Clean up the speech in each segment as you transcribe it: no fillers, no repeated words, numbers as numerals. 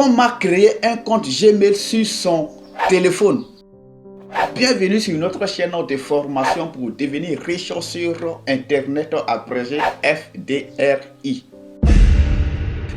Comment créer un compte Gmail sur son téléphone? Bienvenue sur notre chaîne de formation pour devenir riche sur Internet abrégé FDRI.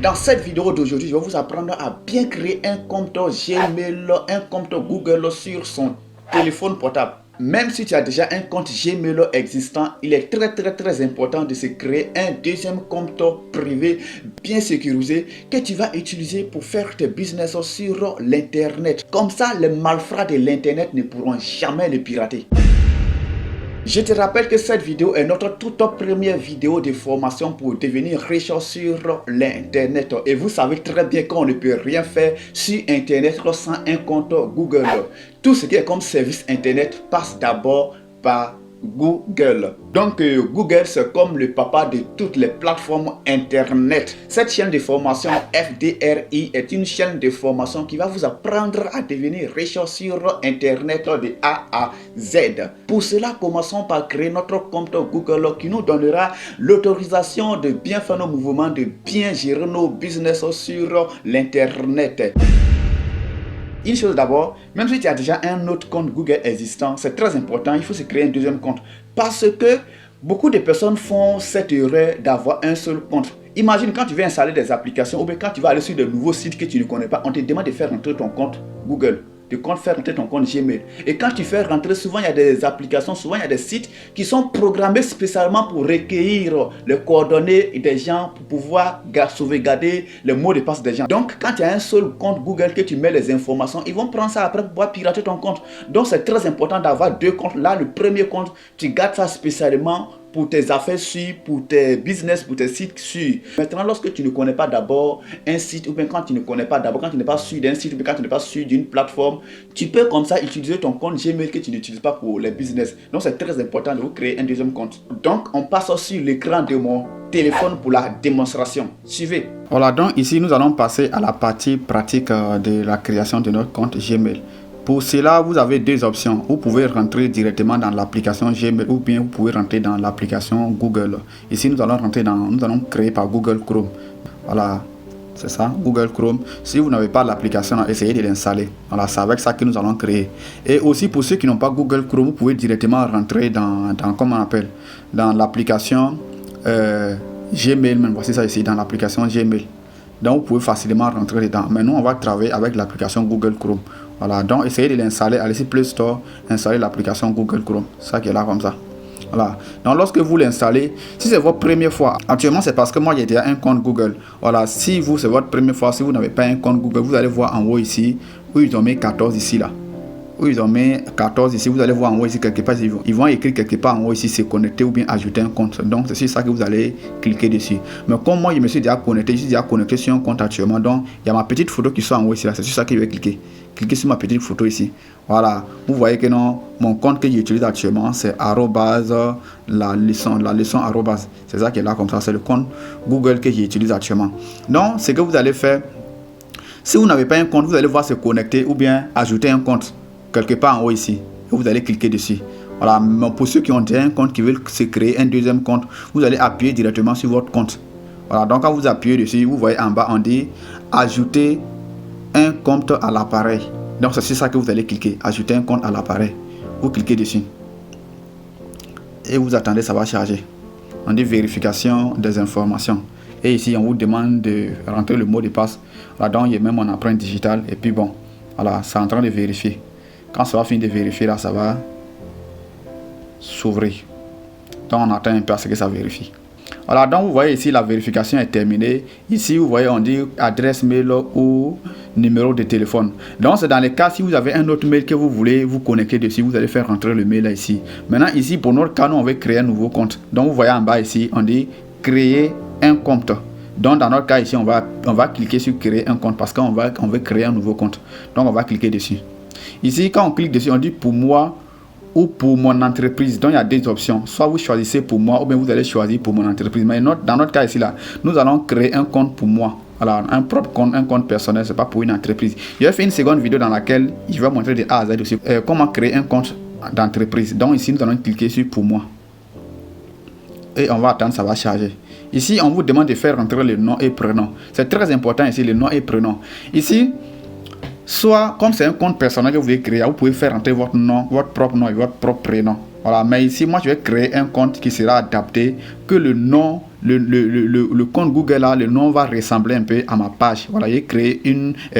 Dans cette vidéo d'aujourd'hui, je vais vous apprendre à bien créer un compte Gmail, un compte Google sur son téléphone portable. Même si tu as déjà un compte Gmail existant, il est très important de se créer un deuxième compte privé bien sécurisé que tu vas utiliser pour faire tes business sur l'internet. Comme ça, les malfrats de l'internet ne pourront jamais le pirater. Je te rappelle que cette vidéo est notre toute première vidéo de formation pour devenir riche sur l'internet. Et vous savez très bien qu'on ne peut rien faire sur internet sans un compte Google. Tout ce qui est comme service internet passe d'abord par Google. Donc Google, c'est comme le papa de toutes les plateformes internet. Cette chaîne de formation FDRI est une chaîne de formation qui va vous apprendre à devenir riche sur internet de A à Z. Pour cela, commençons par créer notre compte Google qui nous donnera l'autorisation de bien faire nos mouvements, de bien gérer nos business sur l'internet. Une chose d'abord, même si tu as déjà un autre compte Google existant, c'est très important, il faut se créer un deuxième compte. Parce que beaucoup de personnes font cette erreur d'avoir un seul compte. Imagine quand tu veux installer des applications ou bien quand tu vas aller sur de nouveaux sites que tu ne connais pas, on te demande de faire rentrer ton compte Google, de faire rentrer ton compte Gmail. Et quand tu fais rentrer, souvent il y a des applications, souvent il y a des sites qui sont programmés spécialement pour recueillir les coordonnées des gens, pour pouvoir sauvegarder les mots de passe des gens. Donc quand tu as un seul compte Google que tu mets les informations, ils vont prendre ça après pour pouvoir pirater ton compte. Donc c'est très important d'avoir deux comptes. Là, le premier compte, tu gardes ça spécialement pour tes affaires sûres, pour tes business, pour tes sites sûrs. Maintenant, lorsque tu ne connais pas d'abord un site, ou bien quand tu ne connais pas d'abord, quand tu n'es pas sûr d'un site, ou bien quand tu n'es pas sûr d'une plateforme, tu peux comme ça utiliser ton compte Gmail que tu n'utilises pas pour les business. Donc, c'est très important de vous créer un deuxième compte. Donc, on passe sur l'écran de mon téléphone pour la démonstration. Suivez. Voilà, donc ici, nous allons passer à la partie pratique de la création de notre compte Gmail. Pour cela, vous avez deux options. Vous pouvez rentrer directement dans l'application Gmail ou bien vous pouvez rentrer dans l'application Google. Ici, nous allons créer par Google Chrome. Voilà, c'est ça, Google Chrome. Si vous n'avez pas l'application, essayez de l'installer. Voilà, c'est avec ça que nous allons créer. Et aussi, pour ceux qui n'ont pas Google Chrome, vous pouvez directement rentrer dans comment on appelle, dans l'application Gmail. Voici ça ici, dans l'application Gmail. Donc, vous pouvez facilement rentrer dedans. Mais nous, on va travailler avec l'application Google Chrome. Voilà, donc essayez de l'installer, allez sur Play Store, installez l'application Google Chrome, ça qui est là comme ça. Voilà, donc lorsque vous l'installez, si c'est votre première fois, actuellement c'est parce que moi j'ai déjà un compte Google. Voilà, si vous c'est votre première fois, si vous n'avez pas un compte Google, vous allez voir en haut ici, où ils ont mis 14 ici là. Où ils ont mis 14 ici, vous allez voir en haut ici quelque part, ils vont écrire quelque part en haut ici, c'est connecter ou bien ajouter un compte. Donc c'est sur ça que vous allez cliquer dessus. Mais comme moi je me suis déjà connecté, je suis déjà connecté sur un compte actuellement, donc il y a ma petite photo qui sont en haut ici là, c'est sur ça que je vais cliquer. Cliquez sur ma petite photo ici. Voilà, vous voyez que non, mon compte que j'utilise actuellement c'est la leçon arrobase. C'est ça qui est là comme ça, c'est le compte Google que j'utilise actuellement. Donc ce que vous allez faire, si vous n'avez pas un compte, vous allez voir se connecter ou bien ajouter un compte quelque part en haut ici. Et vous allez cliquer dessus. Voilà, mais pour ceux qui ont déjà un compte, qui veulent se créer un deuxième compte, vous allez appuyer directement sur votre compte. Voilà, donc quand vous appuyez dessus, vous voyez en bas, on dit ajouter un compte à l'appareil. Donc c'est sur ça que vous allez cliquer, ajouter un compte à l'appareil. Vous cliquez dessus et vous attendez, ça va charger. On dit vérification des informations et ici on vous demande de rentrer le mot de passe. Là donc il y a même mon empreinte digitale et puis bon, voilà, c'est en train de vérifier. Quand ça va finir de vérifier là, ça va s'ouvrir. Donc on attend un peu à ce que ça vérifie. Voilà, donc vous voyez ici la vérification est terminée. Ici vous voyez on dit adresse mail ou numéro de téléphone. Donc c'est dans les cas si vous avez un autre mail que vous voulez vous connecter dessus, vous allez faire rentrer le mail là ici. Maintenant ici pour notre cas nous on va créer un nouveau compte. Donc vous voyez en bas ici on dit créer un compte. Donc dans notre cas ici on va cliquer sur créer un compte parce qu'on veut créer un nouveau compte. Donc on va cliquer dessus. Ici quand on clique dessus on dit pour moi ou pour mon entreprise. Donc il y a deux options, soit vous choisissez pour moi ou bien vous allez choisir pour mon entreprise. Mais dans notre cas ici là, nous allons créer un compte pour moi. Alors un propre compte, un compte personnel, c'est pas pour une entreprise. Je vais faire une seconde vidéo dans laquelle je vais montrer de A à Z aussi comment créer un compte d'entreprise. Donc ici nous allons cliquer sur pour moi. et on va attendre, ça va charger. Ici, on vous demande de faire rentrer le nom et prénom. C'est très important ici, le nom et prénom. Ici, soit comme c'est un compte personnel que vous voulez créer, vous pouvez faire rentrer votre nom, votre propre nom et votre propre prénom. Voilà, mais ici, moi, je vais créer un compte qui sera adapté, que le nom, le compte Google là, le nom va ressembler un peu à ma page. Voilà, j'ai créé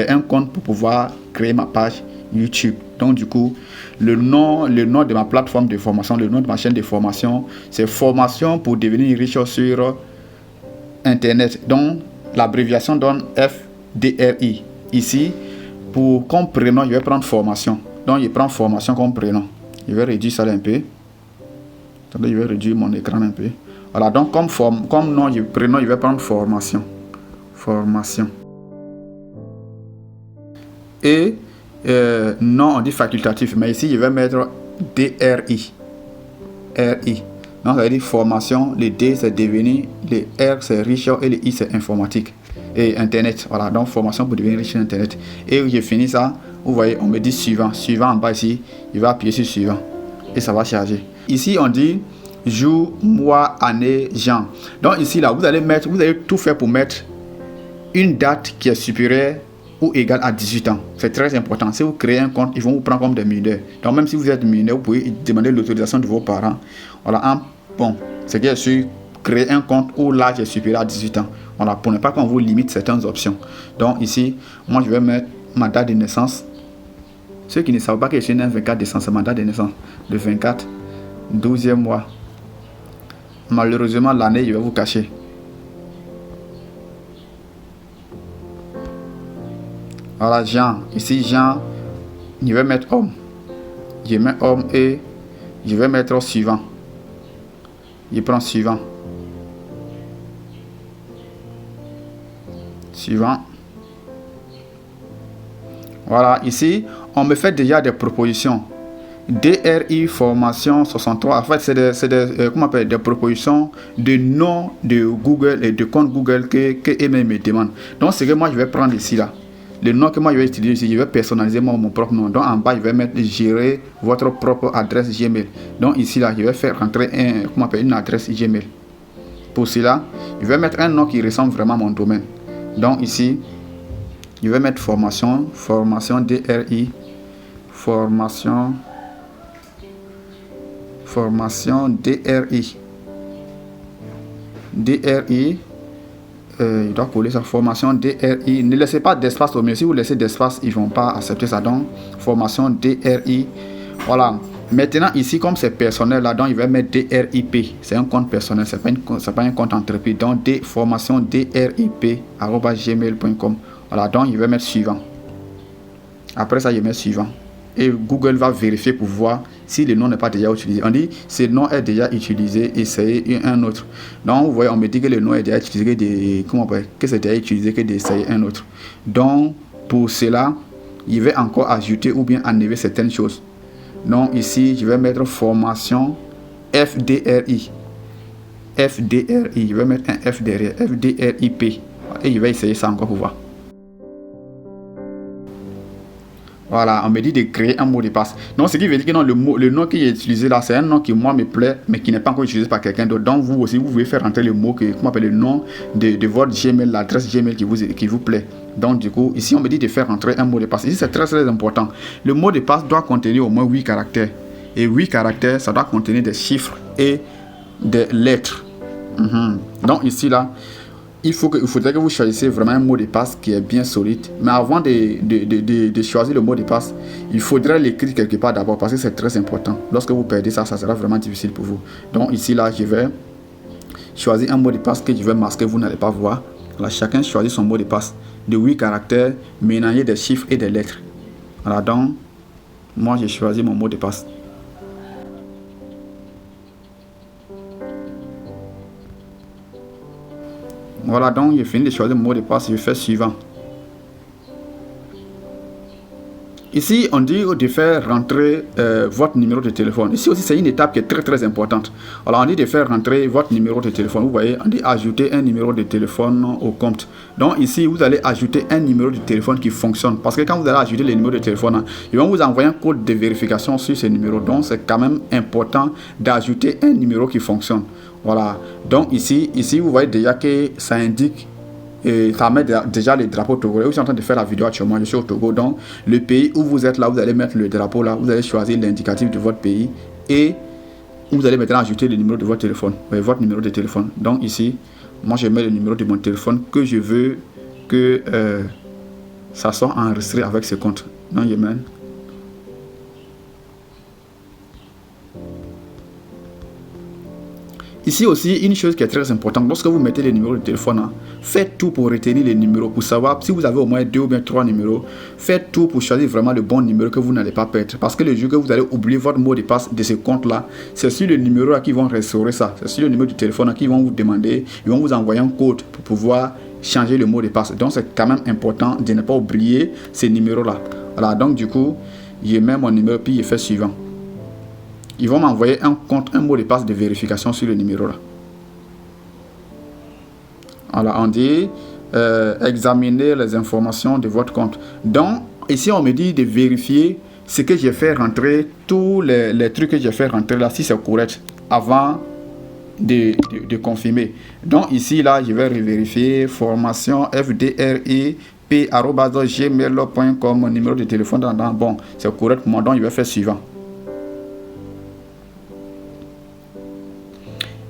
un compte pour pouvoir créer ma page YouTube. Donc, du coup, le nom de ma plateforme de formation, le nom de ma chaîne de formation, c'est Formation pour devenir riche sur Internet. Donc, l'abréviation donne FDRI. Ici, comme prénom, je vais prendre formation. Donc, je prends formation comme prénom. Je vais réduire ça un peu. Attendez, je vais réduire mon écran un peu. Voilà, donc comme nom, prénom, je vais prendre formation. Formation. Et nom, on dit facultatif. Mais ici, je vais mettre DRI. RI. Donc, ça veut dire formation. Le D, c'est devenir. Le R, c'est riche. Et le I, c'est informatique. Et Internet. Voilà, donc formation pour devenir riche sur Internet. Et j'ai fini ça. Vous voyez, on me dit suivant. Suivant en bas ici. Il va appuyer sur suivant. Et ça va charger. Ici, on dit jour, mois, année, genre. Donc ici, là, vous allez tout faire pour mettre une date qui est supérieure ou égale à 18 ans. C'est très important. Si vous créez un compte, ils vont vous prendre comme des mineurs. Donc même si vous êtes mineur, vous pouvez demander l'autorisation de vos parents. Voilà, bon, c'est bien sûr, créer un compte où l'âge est supérieur à 18 ans. Voilà, pour ne pas qu'on vous limite certaines options. Donc ici, moi, je vais mettre ma date de naissance. Ceux qui ne savent pas que je suis né le 24 décembre, c'est ma date de naissance. Le 24, 12e mois. Malheureusement, l'année, je vais vous cacher. Voilà, Jean. Ici, Jean, je vais mettre homme. Je mets homme et je vais mettre suivant. Je prends suivant. Suivant. Voilà, ici, on me fait déjà des propositions. DRI formation 63. En fait, c'est des propositions de nom de Google et de compte Google que eux-mêmes me demandent. Donc, ce que moi, je vais prendre ici, là. Le nom que moi, je vais utiliser ici, je vais personnaliser mon propre nom. Donc, en bas, je vais mettre gérer votre propre adresse Gmail. Donc, ici, là, je vais faire rentrer une adresse Gmail. Pour cela, je vais mettre un nom qui ressemble vraiment à mon domaine. Donc, ici, je vais mettre formation DRI, formation DRI. Il doit coller sa formation DRI. Ne laissez pas d'espace au milieu. Si vous laissez d'espace, ils ne vont pas accepter ça. Donc, formation DRI. Voilà. Maintenant, ici, comme c'est personnel, là, donc, il va mettre DRIP. C'est un compte personnel. Ce n'est pas un compte entreprise. Donc, formation DRIP@gmail.com. Voilà. Donc, il va mettre suivant. Après ça, je mets suivant. Et Google va vérifier pour voir si le nom n'est pas déjà utilisé. On dit ce nom est déjà utilisé, essayez un autre. Donc vous voyez, on me dit que le nom est déjà utilisé, que c'est déjà utilisé que d'essayer un autre. Donc pour cela, je vais encore ajouter ou bien enlever certaines choses. Donc ici, je vais mettre formation FDRI. FDRI, je vais mettre un F derrière, FDRIP. Et je vais essayer ça encore pour voir. Voilà, on me dit de créer un mot de passe. Donc, ce qui veut dire que non, le nom que j'ai utilisé là, c'est un nom qui, moi, me plaît, mais qui n'est pas encore utilisé par quelqu'un d'autre. Donc, vous aussi, vous pouvez faire rentrer le mot, le nom de votre Gmail, l'adresse Gmail qui vous plaît. Donc, du coup, ici, on me dit de faire rentrer un mot de passe. Ici, c'est très, très important. Le mot de passe doit contenir au moins 8 caractères. Et 8 caractères, ça doit contenir des chiffres et des lettres. Donc, ici, là, il faudrait que vous choisissiez vraiment un mot de passe qui est bien solide. Mais avant de choisir le mot de passe, il faudrait l'écrire quelque part d'abord parce que c'est très important. Lorsque vous perdez ça, ça sera vraiment difficile pour vous. Donc ici, là, je vais choisir un mot de passe que je vais masquer, vous n'allez pas voir. Là, chacun choisit son mot de passe de 8 caractères, mélangés des chiffres et des lettres. Voilà, donc, moi, j'ai choisi mon mot de passe. Voilà, donc j'ai fini de choisir mon mot de passe, je fais suivant. Ici, on dit de faire rentrer votre numéro de téléphone. Ici aussi, c'est une étape qui est très très importante. Alors, on dit de faire rentrer votre numéro de téléphone. Vous voyez, on dit ajouter un numéro de téléphone au compte. Donc ici, vous allez ajouter un numéro de téléphone qui fonctionne. Parce que quand vous allez ajouter le numéro de téléphone, ils vont vous envoyer un code de vérification sur ce numéro. Donc, c'est quand même important d'ajouter un numéro qui fonctionne. Voilà. Donc ici, vous voyez déjà que ça indique et ça met déjà le drapeau togolais. Je suis en train de faire la vidéo actuellement, je suis au Togo. Donc le pays où vous êtes là, vous allez mettre le drapeau là, vous allez choisir l'indicatif de votre pays et vous allez maintenant ajouter le numéro de votre téléphone, votre numéro de téléphone. Donc ici, moi je mets le numéro de mon téléphone que je veux que ça soit enregistré avec ce compte. Donc je mets. Ici aussi, une chose qui est très importante, lorsque vous mettez les numéros de téléphone, hein, faites tout pour retenir les numéros, pour savoir si vous avez au moins 2 ou bien 3 numéros, faites tout pour choisir vraiment le bon numéro que vous n'allez pas perdre. Parce que le jour que vous allez oublier votre mot de passe de ce compte-là, c'est sur le numéro là qu'ils vont restaurer ça. C'est sur le numéro du téléphone là qu'ils vont vous demander, ils vont vous envoyer un code pour pouvoir changer le mot de passe. Donc c'est quand même important de ne pas oublier ces numéros-là. Voilà, donc du coup, je mets mon numéro puis je fais suivant. Ils vont m'envoyer un mot de passe de vérification sur le numéro là. Voilà, on dit examiner les informations de votre compte. Donc, ici, on me dit de vérifier ce que j'ai fait rentrer, tous les trucs que j'ai fait rentrer là, si c'est correct, avant de confirmer. Donc, ici, là, je vais vérifier formation fdrip@gmail.com, mon numéro de téléphone. Bon, c'est correct pour moi, donc je vais faire suivant.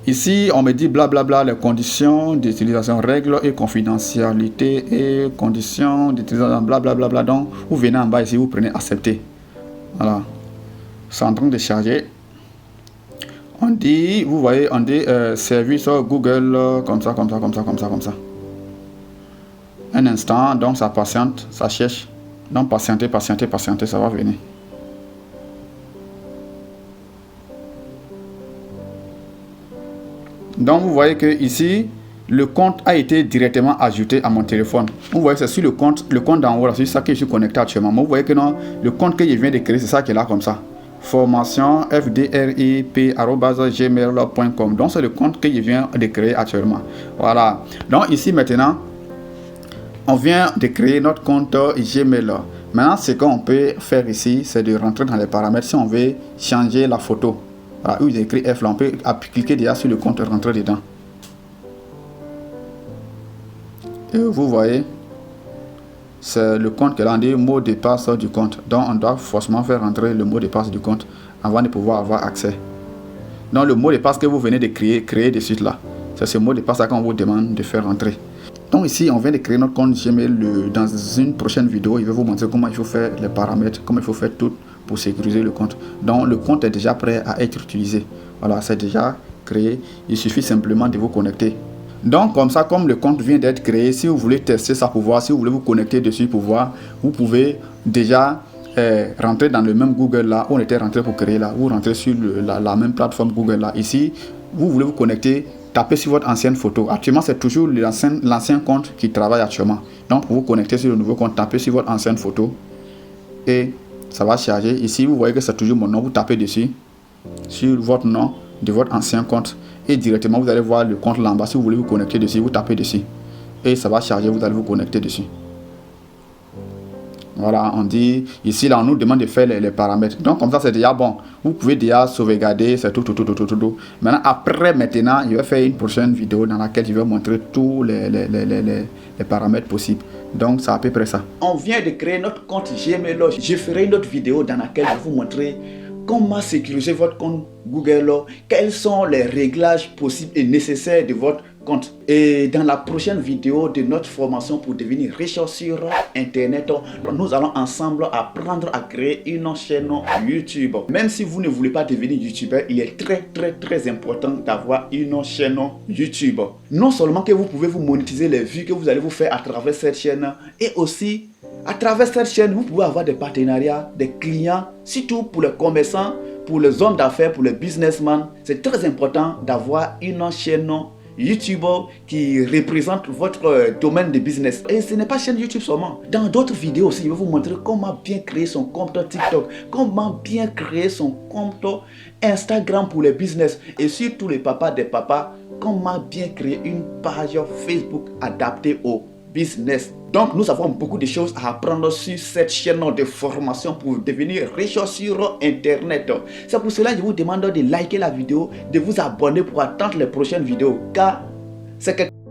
Ici, on me dit blablabla, les conditions d'utilisation, règles et confidentialité et conditions d'utilisation, blablabla. Donc, vous venez en bas ici, vous prenez accepter. Voilà. C'est en train de charger. On dit, vous voyez, on dit service Google, comme ça. Un instant, donc ça patiente, ça cherche. Donc, patientez, ça va venir. Donc vous voyez que ici le compte a été directement ajouté à mon téléphone. Vous voyez que c'est sur le compte d'en haut, c'est ça que je suis connecté actuellement. Mais vous voyez que non, le compte que je viens de créer, c'est ça qui est là comme ça. Formation fdrip@gmail.com. Donc c'est le compte que je viens de créer actuellement. Voilà. Donc ici maintenant, on vient de créer notre compte Gmail. Maintenant, ce qu'on peut faire ici, c'est de rentrer dans les paramètres si on veut changer la photo. Voilà, où il est écrit F là, on peut cliquer déjà sur le compte et rentrer dedans. Et vous voyez, c'est le compte qui a dit mot de passe du compte. Donc on doit forcément faire rentrer le mot de passe du compte avant de pouvoir avoir accès. Donc le mot de passe que vous venez de créer de suite là, c'est ce mot de passe qu'on vous demande de faire rentrer. Donc ici, on vient de créer notre compte Gmail. Dans une prochaine vidéo, je vais vous montrer comment il faut faire les paramètres, comment il faut faire tout pour sécuriser le compte. Donc le compte est déjà prêt à être utilisé. Voilà, c'est déjà créé. Il suffit simplement de vous connecter. Donc comme ça, comme le compte vient d'être créé, si vous voulez tester ça pour voir, si vous voulez vous connecter dessus pour voir, vous pouvez déjà rentrer dans le même Google là où on était rentré pour créer là. Vous rentrez sur la même plateforme Google là. Ici, vous voulez vous connecter, tapez sur votre ancienne photo. Actuellement, c'est toujours l'ancien compte qui travaille actuellement. Donc pour vous connecter sur le nouveau compte, tapez sur votre ancienne photo et ça va charger. Ici, vous voyez que c'est toujours mon nom. Vous tapez dessus sur votre nom de votre ancien compte et directement vous allez voir le compte là en bas. Si vous voulez vous connecter dessus, vous tapez dessus et ça va charger. Vous allez vous connecter dessus. Voilà, on dit ici là on nous demande de faire les paramètres. Donc comme ça c'est déjà bon. Vous pouvez déjà sauvegarder, c'est tout. Maintenant je vais faire une prochaine vidéo dans laquelle je vais montrer tous les paramètres possibles. Donc c'est à peu près ça. On vient de créer notre compte Gmail. Je ferai une autre vidéo dans laquelle je vais vous montrer comment sécuriser votre compte Google, quels sont les réglages possibles et nécessaires de votre compte. Et dans la prochaine vidéo de notre formation pour devenir riche sur Internet, nous allons ensemble apprendre à créer une chaîne YouTube. Même si vous ne voulez pas devenir YouTubeur, il est très important d'avoir une chaîne YouTube. Non seulement que vous pouvez vous monétiser les vues que vous allez vous faire à travers cette chaîne, et aussi à travers cette chaîne, vous pouvez avoir des partenariats, des clients, surtout pour les commerçants, pour les hommes d'affaires, pour les businessmen. C'est très important d'avoir une chaîne YouTube qui représente votre domaine de business. Et ce n'est pas chaîne YouTube seulement. Dans d'autres vidéos aussi, je vais vous montrer comment bien créer son compte TikTok, comment bien créer son compte Instagram pour les business. Et surtout les papas des papas, comment bien créer une page Facebook adaptée aux business. Donc nous avons beaucoup de choses à apprendre sur cette chaîne de formation pour devenir riche sur internet. C'est pour cela que je vous demande de liker la vidéo, de vous abonner pour attendre les prochaines vidéos, car c'est quelque chose.